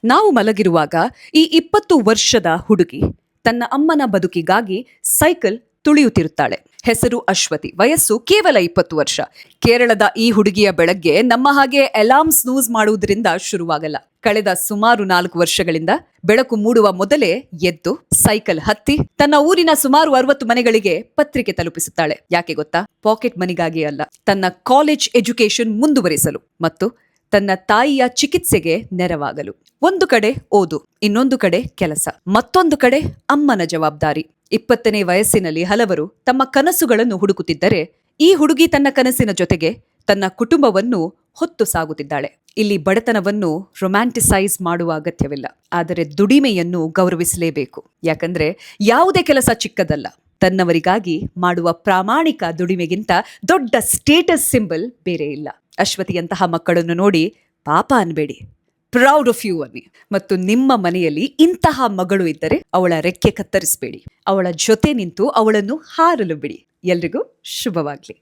ನಾವು ಮಲಗಿರುವಾಗ ಈ 20 ವರ್ಷದ ಹುಡುಗಿ ತನ್ನ ಅಮ್ಮನ ಬದುಕಿಗಾಗಿ ಸೈಕಲ್ ತುಳಿಯುತ್ತಿರುತ್ತಾಳೆ. ಹೆಸರು ಅಶ್ವತಿ, ವಯಸ್ಸು ಕೇವಲ 20 ವರ್ಷ. ಕೇರಳದ ಈ ಹುಡುಗಿಯ ಬೆಳಗ್ಗೆ ನಮ್ಮ ಹಾಗೆ ಅಲಾರ್ಮ್ ಸ್ನೂಸ್ ಮಾಡುವುದರಿಂದ ಶುರುವಾಗಲ್ಲ. ಕಳೆದ ಸುಮಾರು 4 ವರ್ಷಗಳಿಂದ ಬೆಳಕು ಮೂಡುವ ಮೊದಲೇ ಎದ್ದು ಸೈಕಲ್ ಹತ್ತಿ ತನ್ನ ಊರಿನ ಸುಮಾರು 60 ಮನೆಗಳಿಗೆ ಪತ್ರಿಕೆ ತಲುಪಿಸುತ್ತಾಳೆ. ಯಾಕೆ ಗೊತ್ತಾ? ಪಾಕೆಟ್ ಮನಿಗಾಗಿ ಅಲ್ಲ, ತನ್ನ ಕಾಲೇಜ್ ಎಜುಕೇಶನ್ ಮುಂದುವರಿಸಲು ಮತ್ತು ತನ್ನ ತಾಯಿಯ ಚಿಕಿತ್ಸೆಗೆ ನೆರವಾಗಲು. ಒಂದು ಕಡೆ ಓದು, ಇನ್ನೊಂದು ಕಡೆ ಕೆಲಸ, ಮತ್ತೊಂದು ಕಡೆ ಅಮ್ಮನ ಜವಾಬ್ದಾರಿ. 20ನೇ ವಯಸ್ಸಿನಲ್ಲಿ ಹಲವರು ತಮ್ಮ ಕನಸುಗಳನ್ನು ಹುಡುಕುತ್ತಿದ್ದರೆ, ಈ ಹುಡುಗಿ ತನ್ನ ಕನಸಿನ ಜೊತೆಗೆ ತನ್ನ ಕುಟುಂಬವನ್ನು ಹೊತ್ತು ಸಾಗುತ್ತಿದ್ದಾಳೆ. ಇಲ್ಲಿ ಬಡತನವನ್ನು ರೊಮ್ಯಾಂಟಿಸೈಸ್ ಮಾಡುವ ಅಗತ್ಯವಿಲ್ಲ, ಆದರೆ ದುಡಿಮೆಯನ್ನು ಗೌರವಿಸಲೇಬೇಕು. ಯಾಕಂದ್ರೆ ಯಾವುದೇ ಕೆಲಸ ಚಿಕ್ಕದಲ್ಲ. ತನ್ನವರಿಗಾಗಿ ಮಾಡುವ ಪ್ರಾಮಾಣಿಕ ದುಡಿಮೆಗಿಂತ ದೊಡ್ಡ ಸ್ಟೇಟಸ್ ಸಿಂಬಲ್ ಬೇರೆ ಇಲ್ಲ. ಅಶ್ವತಿಯಂತಹ ಮಕ್ಕಳನ್ನು ನೋಡಿ ಪಾಪ ಅನ್ಬೇಡಿ, ಪ್ರೌಡ್ ಆಫ್ ಯು ಅನ್ನಿ. ಮತ್ತು ನಿಮ್ಮ ಮನೆಯಲ್ಲಿ ಇಂತಹ ಮಗಳು ಇದ್ದರೆ ಅವಳ ರೆಕ್ಕೆ ಕತ್ತರಿಸಬೇಡಿ, ಅವಳ ಜೊತೆ ನಿಂತು ಅವಳನ್ನು ಹಾರಲು ಬಿಡಿ. ಎಲ್ರಿಗೂ ಶುಭವಾಗ್ಲಿ.